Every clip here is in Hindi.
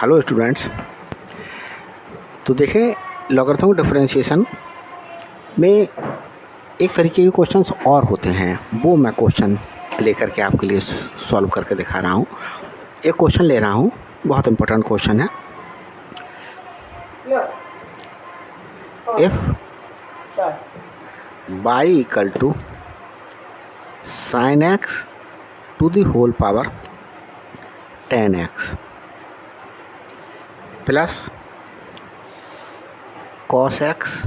Hello students. तो देखें, लॉगरिथम डिफरेंशिएशन में एक तरीके के क्वेश्चंस और होते हैं, वो मैं क्वेश्चन लेकर के आपके लिए सॉल्व करके दिखा रहा हूँ। एक क्वेश्चन ले रहा हूँ, बहुत इंपॉर्टेंट क्वेश्चन है। If y equal to sin x to the whole power 10x plus cos x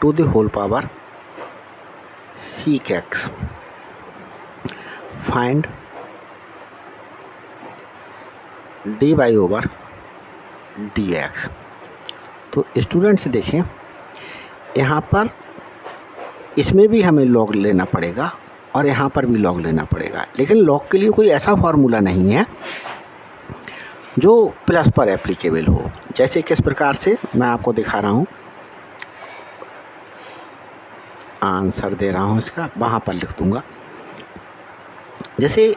to the whole power sec x, find dy over dx। तो स्टूडेंट्स देखें, यहाँ पर इसमें भी हमें लॉग लेना पड़ेगा और यहाँ पर भी लॉग लेना पड़ेगा, लेकिन लॉग के लिए कोई ऐसा फार्मूला नहीं है जो प्लस पर एप्लीकेबल हो। जैसे किस प्रकार से मैं आपको दिखा रहा हूँ, आंसर दे रहा हूँ इसका, वहाँ पर लिख दूँगा। जैसे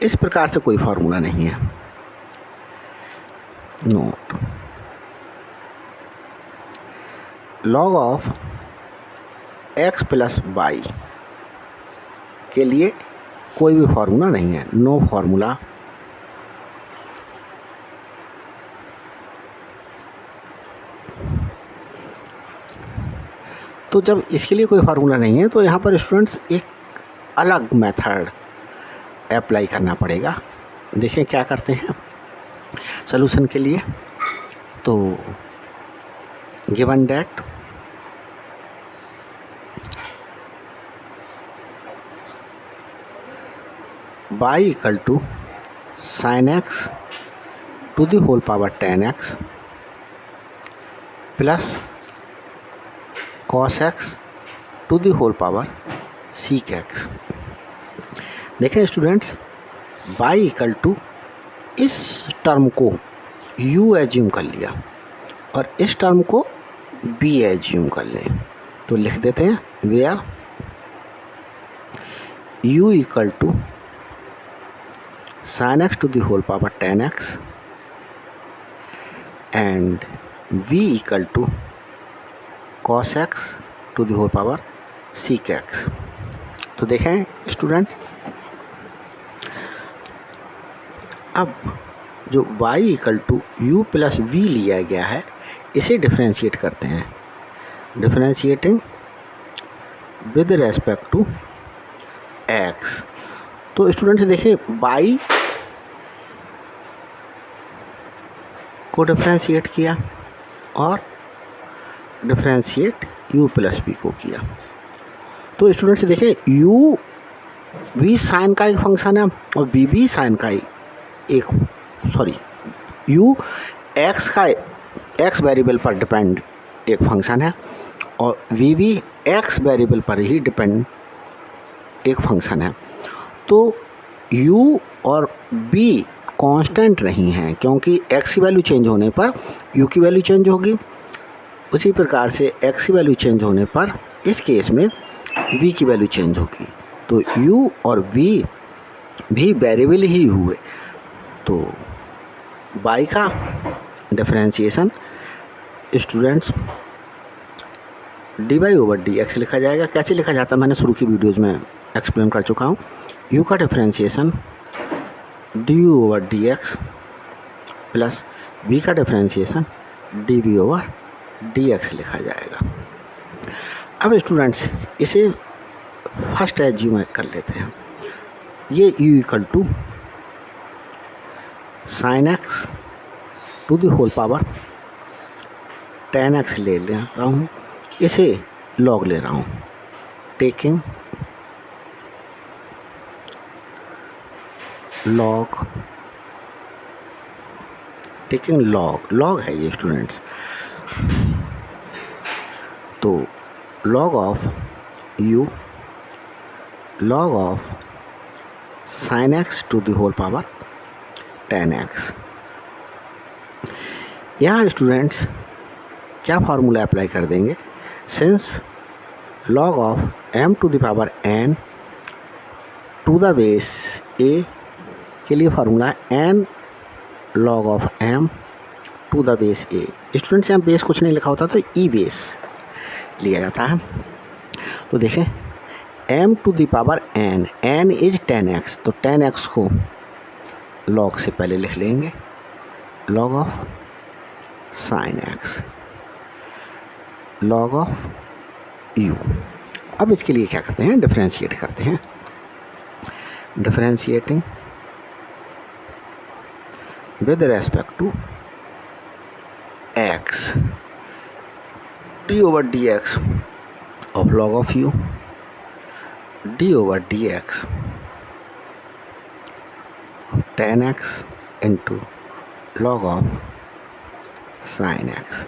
इस प्रकार से कोई फार्मूला नहीं है। Note, log of x plus y के लिए कोई भी फार्मूला नहीं है, नो फार्मूला। तो जब इसके लिए कोई फार्मूला नहीं है तो यहाँ पर स्टूडेंट्स एक अलग मेथड अप्लाई करना पड़ेगा। देखें क्या करते हैं सॉल्यूशन के लिए। तो given that y equal to sin x to the whole power 10x plus cos x to the whole power sec x। देखें स्टूडेंट्स, y इक्वल टू इस टर्म को u एज्यूम कर लिया और इस टर्म को b एज्यूम कर लें। तो लिख देते हैं where u equal to sin x to the whole power 10x and v equal to cos x to the whole power sec x। तो देखें स्टूडेंट्स, अब जो y equal to u plus v लिया गया है, इसे डिफरेंशिएट करते हैं। Differentiating with respect to x। तो स्टूडेंट्स देखिए, y को डिफरेंशिएट किया और डिफरेंशिएट u प्लस v को किया। तो स्टूडेंट्स देखिए, u भी साइन का एक फंक्शन है और v भी साइन का u x का x वेरिएबल पर डिपेंड एक फंक्शन है और v भी x वेरिएबल पर ही डिपेंड एक फंक्शन है। तो u और v कांस्टेंट नहीं हैं, क्योंकि x की वैल्यू चेंज होने पर u की वैल्यू चेंज होगी। उसी प्रकार से x की वैल्यू चेंज होने पर इस केस में v की वैल्यू चेंज होगी। तो u और v भी वेरिएबल ही हुए। तो y का differentiation students dy over dx लिखा जाएगा। कैसे लिखा जाता है मैंने शुरू की वीडियोज़ में एक्सप्लेन कर चुका हूँ। u का differentiation du over dx plus v का डिफरेंशिएशन dv ओवर dx लिखा जाएगा। अब स्टूडेंट्स इसे फर्स्ट एज्यूम कर लेते हैं। ये u equal to sin x to the whole power 10x ले रहा हूँ, इसे लॉग ले रहा हूँ। टेकिंग लॉग है ये स्टूडेंट्स। तो log of u log of sin x to the whole power 10x। यहाँ स्टूडेंट्स क्या फार्मूला अप्लाई कर देंगे, since log of m to the power n to the base a के लिए formula n log of m to the base a। Students यहाँ बेस कुछ नहीं लिखा होता तो ई बेस लिया जाता है। तो देखें m to the power n, n is 10x, तो 10x को log से पहले लिख लेंगे, log of sin x, log of u। अब इसके लिए क्या करते हैं, डिफरेंशिएट करते हैं। Differentiating with respect to x, d over dx of log of u, d over dx of 10x into log of sin x।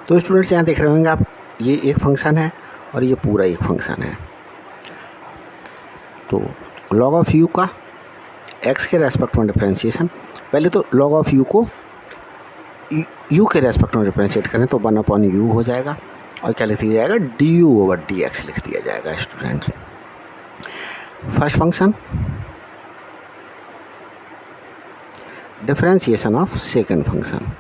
तो स्टूडेंट्स यहाँ देख रहे होंगे आप, ये एक फंक्शन है और ये पूरा एक फंक्शन है। तो log ऑफ u का x के रेस्पेक्ट में डिफरेंशिएशन, पहले तो log ऑफ u को u के रेस्पेक्ट में डिफरेंशिएट करें तो 1/u हो जाएगा और क्या लिख दिया जाएगा, du over dx लिख दिया जाएगा। Students first function, differentiation of second function,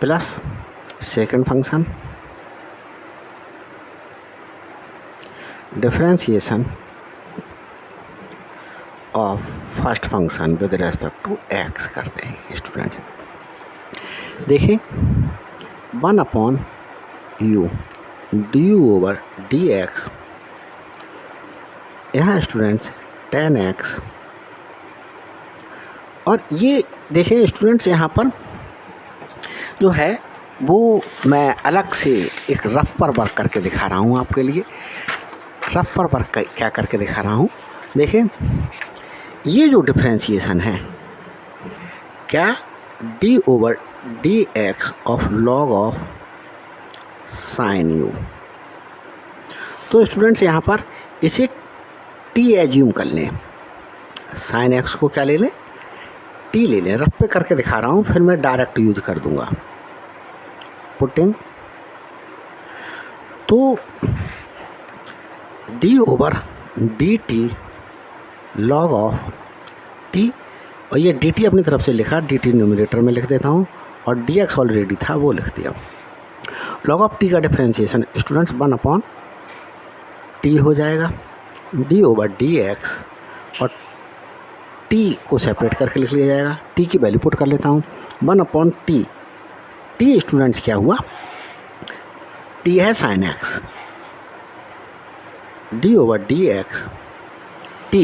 plus second function differentiation of first function with respect to x करते हैं। स्टूडेंट्स देखिए 1/u du over dx, यहाँ स्टूडेंट्स 10x, और ये देखिए स्टूडेंट्स यहाँ पर जो है वो मैं अलग से एक रफ पर वर्क करके दिखा रहा हूँ आपके लिए। रफ पर वर्क क्या करके दिखा रहा हूँ, देखिए ये जो डिफरेंशिएशन है क्या, d over dx of log of sin u। तो स्टूडेंट्स यहाँ पर इसे t एज्यूम कर लें, sin x को क्या ले लें, t ले लें। रफ पे करके दिखा रहा हूँ, फिर मैं डायरेक्ट यूज कर दूंगा। पुटिंग तो d over dt log of t, और ये dt अपनी तरफ से लिखा, dt न्यूमरेटर में लिख देता हूँ और dx ऑलरेडी था वो लिख दिया। log ऑफ t का डिफरेंशिएशन स्टूडेंट्स 1/t हो जाएगा, d over dx, और t को सेपरेट करके लिख लिया जाएगा। t की वैल्यू पुट कर लेता हूँ, 1/t। t स्टूडेंट्स क्या हुआ, t है sin x, d over dx t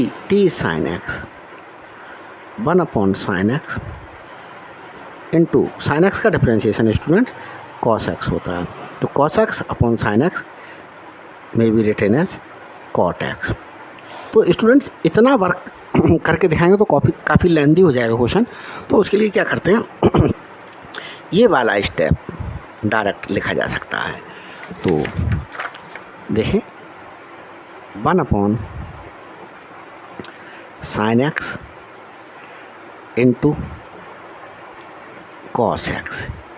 sin x, 1/sin x into sin x का डिफरेंशिएशन स्टूडेंट्स cos x होता है। तो cos x upon sin x में be written as cot x। तो स्टूडेंट्स इतना वर्क करके दिखाएंगे तो काफ़ी लेंदी हो जाएगा क्वेश्चन। तो उसके लिए क्या करते हैं, ये वाला स्टेप डायरेक्ट लिखा जा सकता है। तो देखें 1/sin x into cos x,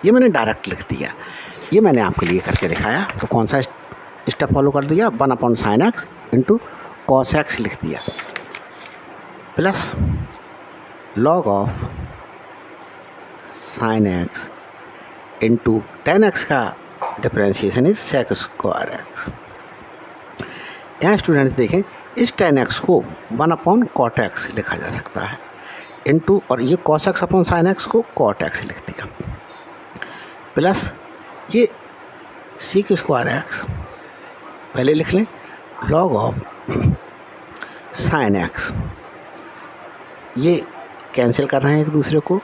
ये मैंने डायरेक्ट लिख दिया, ये मैंने आपके लिए करके दिखाया। तो कौन सा स्टेप फॉलो कर दिया, 1/sin x into cos x लिख दिया, plus log of sin x into 10x का differentiation is sec square x। यहाँ स्टूडेंट्स देखें इस 10x को 1/cot x लिखा जा सकता है इंटू, और ये cos x upon sin x को cot x लिख दिया, प्लस ये sec स्क्वायर x पहले लिख लें, log ऑफ sin x, ये कैंसिल कर रहे हैं एक दूसरे को।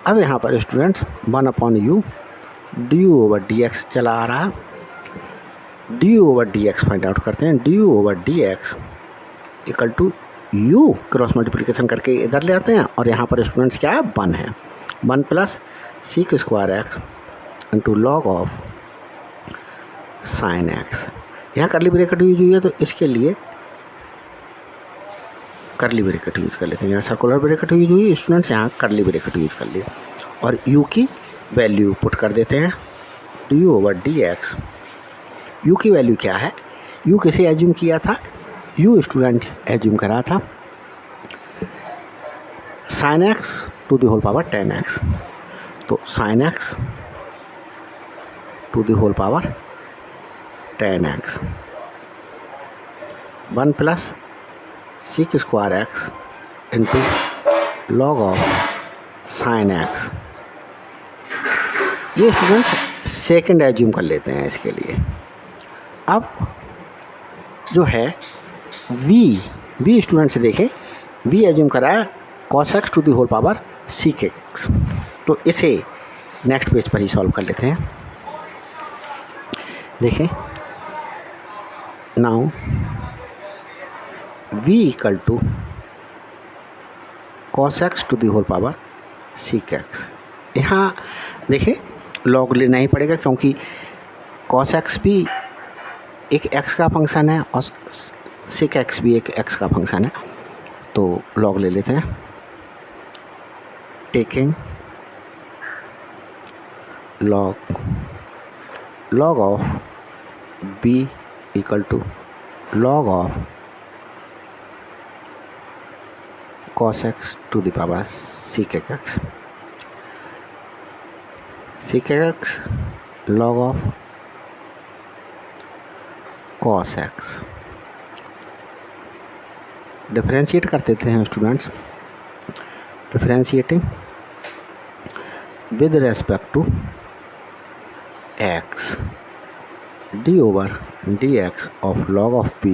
अब यहाँ पर students 1/u du over dx चला आ रहा, du over dx find out करते हैं, du over dx equal to u, cross multiplication करके इधर ले आते हैं, और यहाँ पर स्टूडेंट्स क्या है 1 है, 1 plus sec square x into log of sin x। यहाँ करली ब्रैकेट यूज हुई है तो इसके लिए करली ब्रैकेट यूज कर लेते हैं। यहाँ सर्कुलर ब्रैकेट यूज हुई, स्टूडेंट्स यहाँ करली ब्रैकेट यूज कर लिए और u की वैल्यू पुट कर देते हैं, du over dx। u की वैल्यू क्या है, u किसे एज्यूम किया था, u स्टूडेंट्स एज्यूम करा था sine x to the whole power 10x, तो sine x to the whole power 10x 1 plus sec square x into log of sine x. ये स्टूडेंट्स सेकंड एज्यूम कर लेते हैं इसके लिए। अब जो है वी स्टूडेंट से देखें, वी एज्यूम करा है cos x to the whole power sec x, तो इसे नेक्स्ट पेज पर ही सॉल्व कर लेते हैं। देखें now v equal to cos x to the whole power sec x. यहाँ देखें लॉग लेना ही पड़ेगा क्योंकि cos x भी एक x का फंक्शन है और सीक एक्स भी एक x का फंक्शन है, तो लॉग ले लेते हैं। Taking log of b equal to log of cos x to the power sec x, sec x log of cos x। डिफरेंशिएट कर देते हैं students. Differentiating with respect to x, d over dx of log of p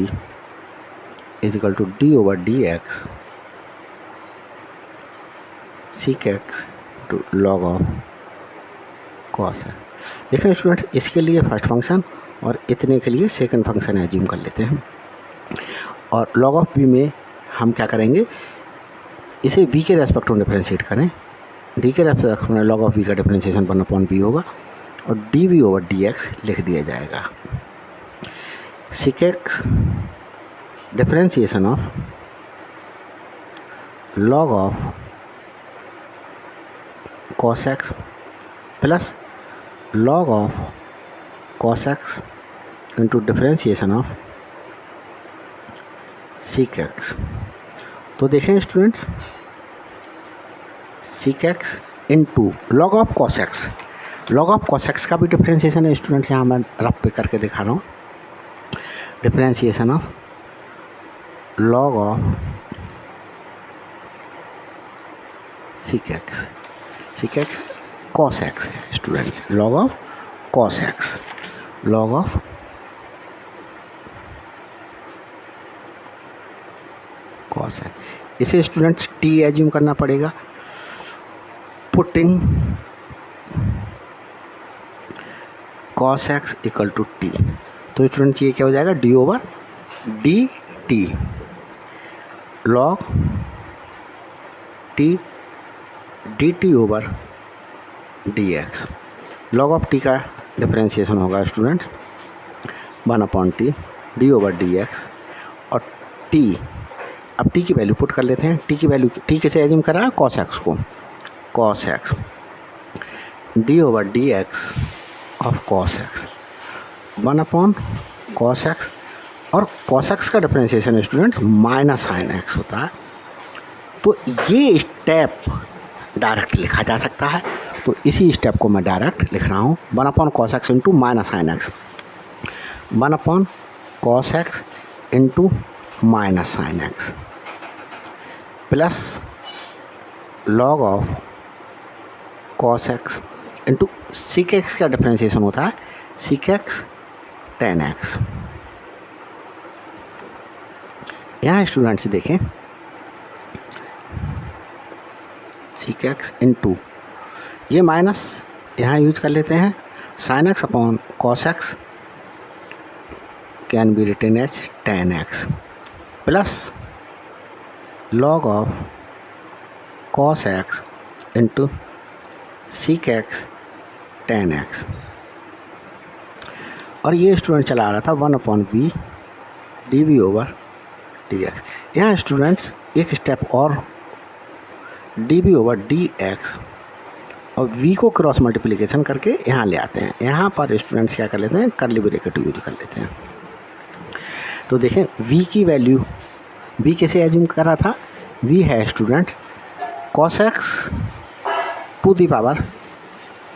is equal to d over dx sec x to log of cos x। देखें स्टूडेंट्स, इसके लिए फर्स्ट फंक्शन और इतने के लिए सेकंड फंक्शन एज्यूम कर लेते हैं। और log ऑफ v में हम क्या करेंगे, इसे v के रेस्पेक्ट में डिफरेंशिएट करें। d के रेस्पेक्ट में log ऑफ v का डिफरेंशिएशन 1/b होगा और dv ओवर dx लिख दिया जाएगा। Seek x differentiation of log of cos x plus log of cos x into differentiation of sec x. तो देखें students, seek x into log of cos x, log of cos x का भी डिफरेंशिएशन है स्टूडेंट्स, यहाँ मैं रफ पे करके दिखा रहा हूँ। Differentiation of log of sec x, sec x cos x है students, log of cos x, log of cos x। इसे स्टूडेंट्स t एज्यूम करना पड़ेगा। Putting cos x equal to t, तो स्टूडेंट्स ये क्या हो जाएगा, d over dt log t dt over dx। log of t का डिफरेंशिएशन होगा students 1/t d over dx और t, अब t की वैल्यू पुट कर लेते हैं। t की वैल्यू, t कैसे एज्यूम करा है, cos x को, cos x d over dx of cos x 1/cos x, और cos x का differentiation students minus sine x होता है। तो ये स्टेप डायरेक्ट लिखा जा सकता है, तो इसी स्टेप को मैं डायरेक्ट लिख रहा हूँ 1/cos x into minus sine x, 1/cos x into minus sine x plus log of cos x into sec x का डिफरेंशिएशन होता है सीक एक्स tan x। यहाँ स्टूडेंट्स देखें, सीक एक्स इंटू ये माइनस यहाँ यूज कर लेते हैं, sine x upon cos x can be written as tan x plus log of cos x into sec x tan x। और ये स्टूडेंट चला रहा था 1/v dv ओवर dx। यहाँ स्टूडेंट्स एक स्टेप और dv ओवर dx और v को क्रॉस मल्टीप्लिकेशन करके यहाँ ले आते हैं। यहाँ पर स्टूडेंट्स क्या कर लेते हैं, कर्ली ब्रैकेट यूज कर लेते हैं। तो देखें v की वैल्यू, v कैसे एज्यूम कर रहा था, v है students cos x to the power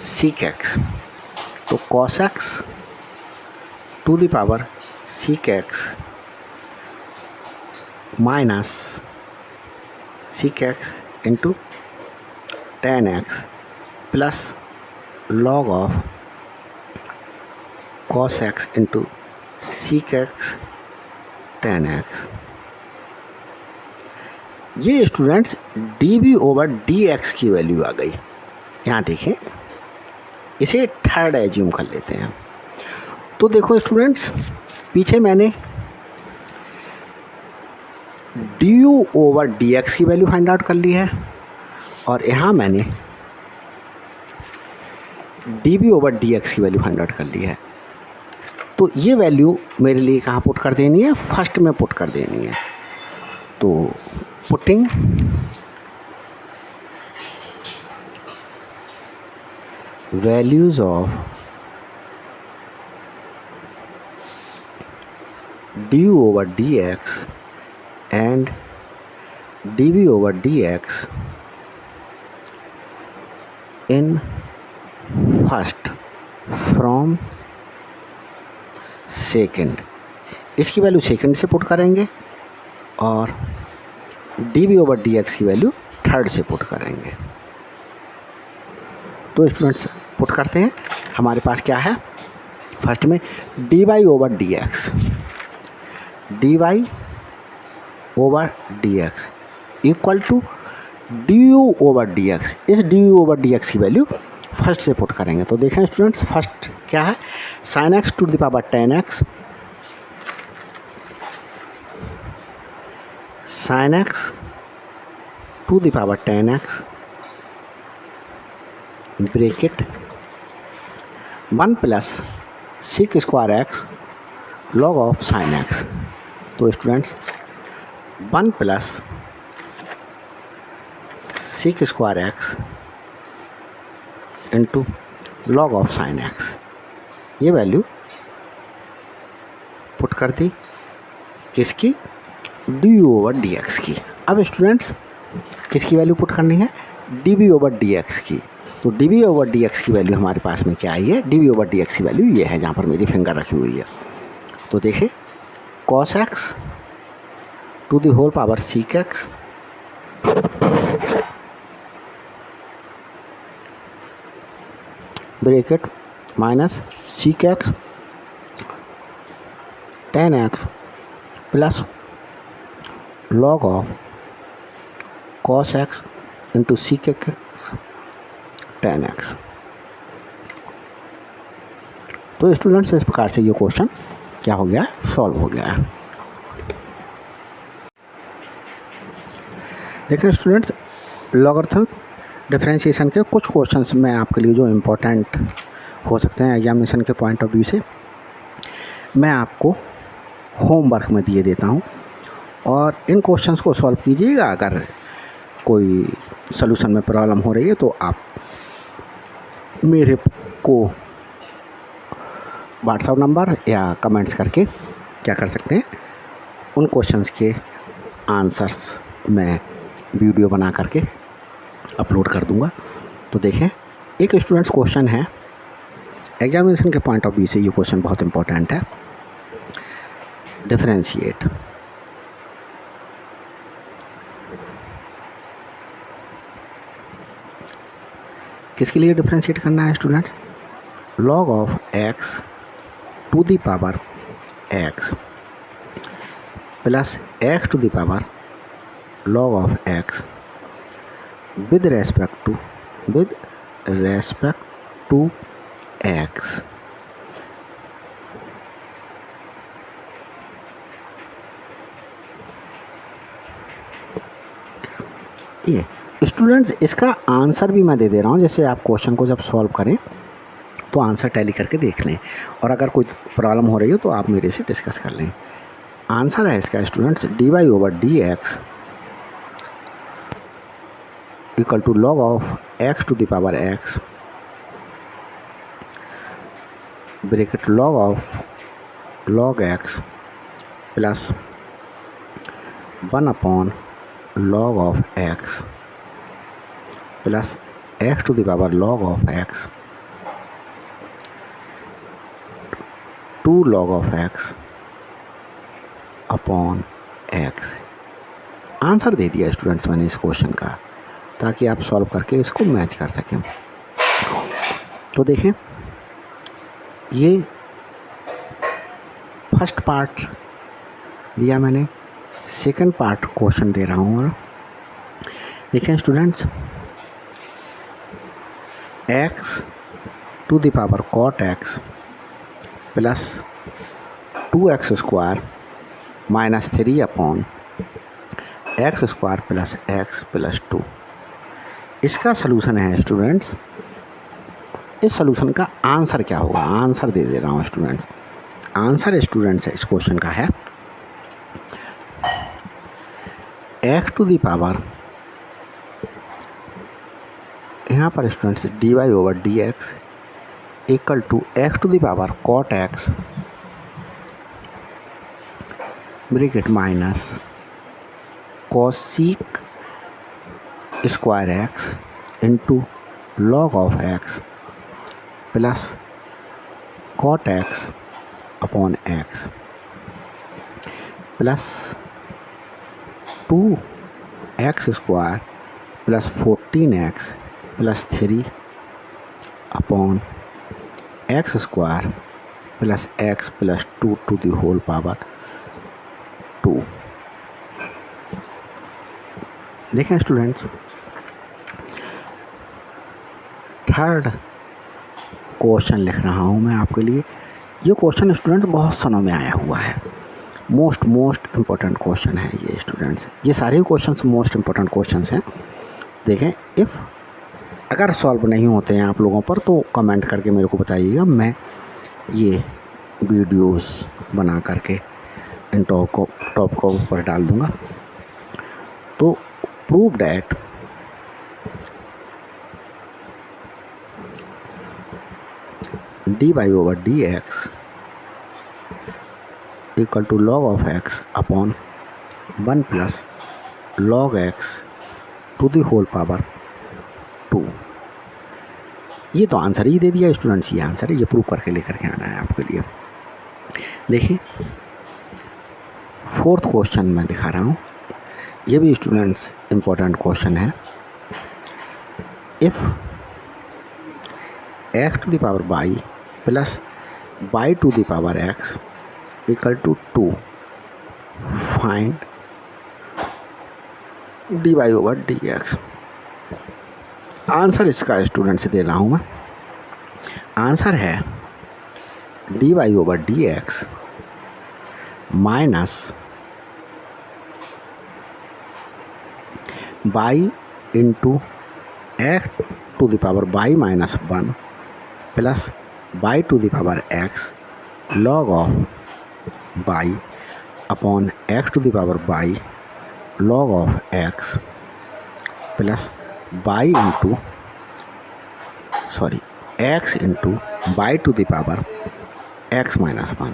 sec x। तो cos x to the power sec x minus sec x into tan x plus log of cos x into sec x tan x। ये स्टूडेंट्स dv ओवर dx की वैल्यू आ गई। यहाँ देखें, इसे थर्ड एज्यूम कर लेते हैं। तो देखो स्टूडेंट्स, पीछे मैंने du ओवर dx की वैल्यू फाइंड आउट कर ली है और यहाँ मैंने dv ओवर dx की वैल्यू फाइंड आउट कर ली है। तो ये वैल्यू मेरे लिए कहाँ पुट कर देनी है? फर्स्ट में पुट कर देनी है। तो putting values of du over dx and dv over dx in first from second, इसकी वैल्यू सेकेंड से पुट करेंगे और dv ओवर dx की वैल्यू थर्ड से पुट करेंगे। तो स्टूडेंट्स पुट करते हैं। हमारे पास क्या है? फर्स्ट में dy over dx, dy over dx equal to du over dx। इस du ओवर dx की वैल्यू फर्स्ट से पुट करेंगे। तो देखें स्टूडेंट्स, फर्स्ट क्या है? sin x to the power tan x, sin x to the power tan x bracket 1 plus sec square x log of sin x। तो students 1 plus sec square x into log of sin x, ये वैल्यू पुट कर दी किसकी? du ओवर dx की। अब स्टूडेंट्स किसकी वैल्यू पुट करनी है? dv ओवर dx की। तो dv ओवर dx की वैल्यू हमारे पास में क्या आई है? dv ओवर dx की वैल्यू ये है, जहाँ पर मेरी फिंगर रखी हुई है। तो देखिए cos x to the whole power sec x bracket minus sec x tan x plus log of cos x into sec x tan x। तो स्टूडेंट्स इस प्रकार से ये क्वेश्चन क्या हो गया? सॉल्व हो गया है। देखिए स्टूडेंट्स, लॉगरिथमिक डिफरेंशिएशन के कुछ क्वेश्चंस मैं आपके लिए जो इम्पोर्टेंट हो सकते हैं एग्जामिनेशन के पॉइंट ऑफ व्यू से, मैं आपको होमवर्क में दिए देता हूं और इन क्वेश्चंस को सॉल्व कीजिएगा। अगर कोई सॉल्यूशन में प्रॉब्लम हो रही है तो आप मेरे को व्हाट्सएप नंबर या कमेंट्स करके क्या कर सकते हैं, उन क्वेश्चंस के आंसर्स मैं वीडियो बना करके अपलोड कर दूंगा। तो देखें, एक स्टूडेंट्स क्वेश्चन है, एग्जामिनेशन के पॉइंट ऑफ व्यू से ये क्वेश्चन बहुत इंपॉर्टेंट है। डिफरेंशिएट किसके लिए डिफरेंशिएट करना है students? log of x to the power x plus x to the power log of x with respect to x। ये स्टूडेंट्स इसका आंसर भी मैं दे दे रहा हूँ, जैसे आप क्वेश्चन को जब सॉल्व करें तो आंसर टैली करके देख लें, और अगर कोई प्रॉब्लम हो रही हो तो आप मेरे से डिस्कस कर लें। आंसर है इसका students dy over dx equal to log of x to the power x bracket log of log x plus 1 upon log of x plus x to the power log of x 2 log of x upon x. Answer दे दिया स्टूडेंट्स मैंने इस क्वेश्चन का, ताकि आप सॉल्व करके इसको मैच कर सकें। तो देखें, ये फर्स्ट पार्ट दिया मैंने, सेकंड पार्ट क्वेश्चन दे रहा हूँ। और देखें students, x to the power cot x plus 2x square minus 3 upon x square plus x plus 2। इसका सलूशन है स्टूडेंट्स, इस सलूशन का आंसर क्या होगा, आंसर दे दे रहा हूँ स्टूडेंट्स। आंसर स्टूडेंट्स इस क्वेश्चन का है एक्स टू द पावर, यहाँ पर students dy over dx equal to x to the power cot x bracket minus cosec square x into log of x plus cot x upon x plus 2x square plus 14x plus 3 upon x square plus x plus 2 to the whole power 2। देखें स्टूडेंट्स, थर्ड क्वेश्चन लिख रहा हूँ मैं आपके लिए। ये क्वेश्चन स्टूडेंट बहुत सनों में आया हुआ है, मोस्ट इम्पोर्टेंट क्वेश्चन है ये स्टूडेंट्स। ये सारे क्वेश्चंस मोस्ट इम्पोर्टेंट क्वेश्चंस हैं। देखें, इफ़ अगर सॉल्व नहीं होते हैं आप लोगों पर तो कमेंट करके मेरे को बताइएगा, मैं ये वीडियोस बना करके इन टॉप को ऊपर डाल दूँगा। तो prove that dy over dx equal to log of x upon 1 plus log x to the whole power 2। ये तो आंसर ही दे दिया स्टूडेंट्स, ये आंसर है, ये प्रूव करके लेकर के आना है आपके लिए। देखिए, फोर्थ क्वेश्चन मैं दिखा रहा हूँ, ये भी स्टूडेंट्स इम्पोर्टेंट क्वेश्चन है। If x to the power y plus y to the power x equal to 2, find dy over dx। Answer इसका स्टूडेंट से दे रहा हूँ मैं। आंसर है dy over dx minus y into x to the power y minus 1 plus y to the power x log of y upon x to the power y log of x plus by into x into by to the power x minus 1।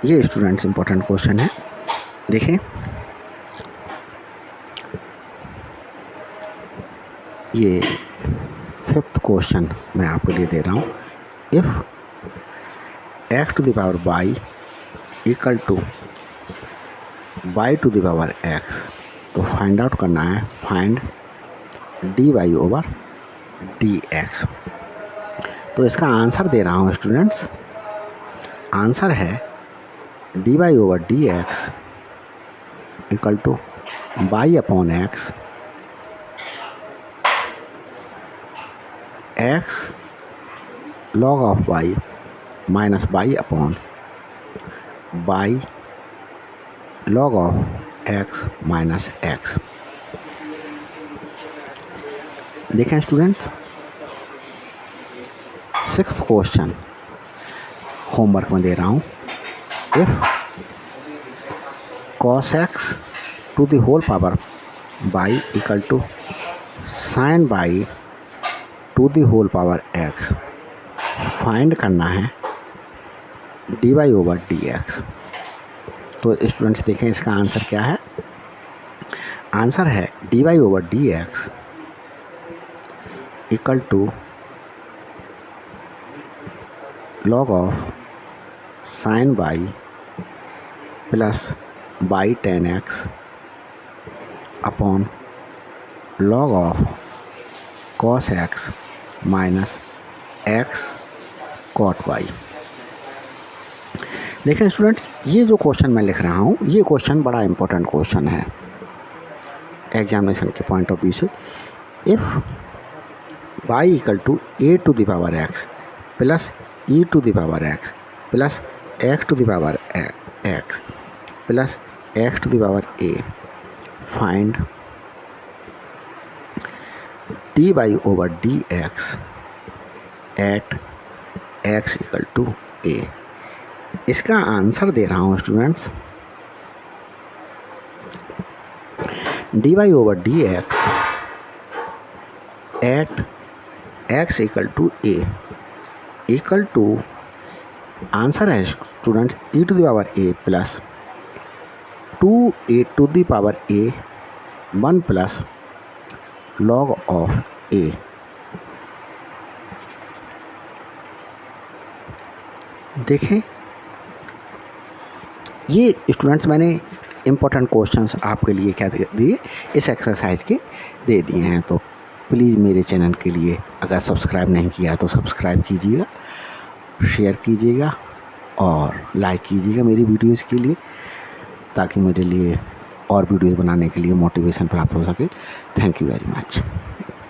ये स्टूडेंट्स इम्पोर्टेंट क्वेश्चन है। देखें, ये फिफ्थ क्वेश्चन मैं आपके लिए दे रहा हूँ। If x to the power y equal to y to the power x, तो फाइंड आउट करना है, फाइंड dy ओवर dx। तो इसका आंसर दे रहा हूँ स्टूडेंट्स। आंसर है dy over dx equal to y upon x log of y minus y upon y log of x minus x. देखें स्टूडेंट्स, सिक्स्थ क्वेश्चन होमवर्क में दे रहा हूँ। If cos x to the whole power y equal to sine y to the whole power x, find करना है dy ओवर dx। तो स्टूडेंट्स देखें, इसका आंसर क्या है। आंसर है dy over dx equal to log of sine y plus y tan x upon log of cos x minus x cot y. देखें स्टूडेंट्स, ये जो क्वेश्चन मैं लिख रहा हूँ, ये क्वेश्चन बड़ा इंपॉर्टेंट क्वेश्चन है एग्जामिनेशन के पॉइंट ऑफ व्यू से। If y equal to a to the power x plus e to the power x plus x to the power x plus x to the power a, find dy over dx at x equal to a। इसका आंसर दे रहा हूँ students, dy over dx at x equal to a equal to, answer है students e to the power a plus 2a to the power a 1 plus log of a। देखें, ये स्टूडेंट्स मैंने इम्पोर्टेंट क्वेश्चंस आपके लिए क्या दिए, इस एक्सरसाइज के दे दिए हैं। तो प्लीज़ मेरे चैनल के लिए अगर सब्सक्राइब नहीं किया तो सब्सक्राइब कीजिएगा, शेयर कीजिएगा और लाइक कीजिएगा मेरी वीडियोज़ के लिए, ताकि मेरे लिए और वीडियोज़ बनाने के लिए मोटिवेशन प्राप्त हो सके। Thank you very much.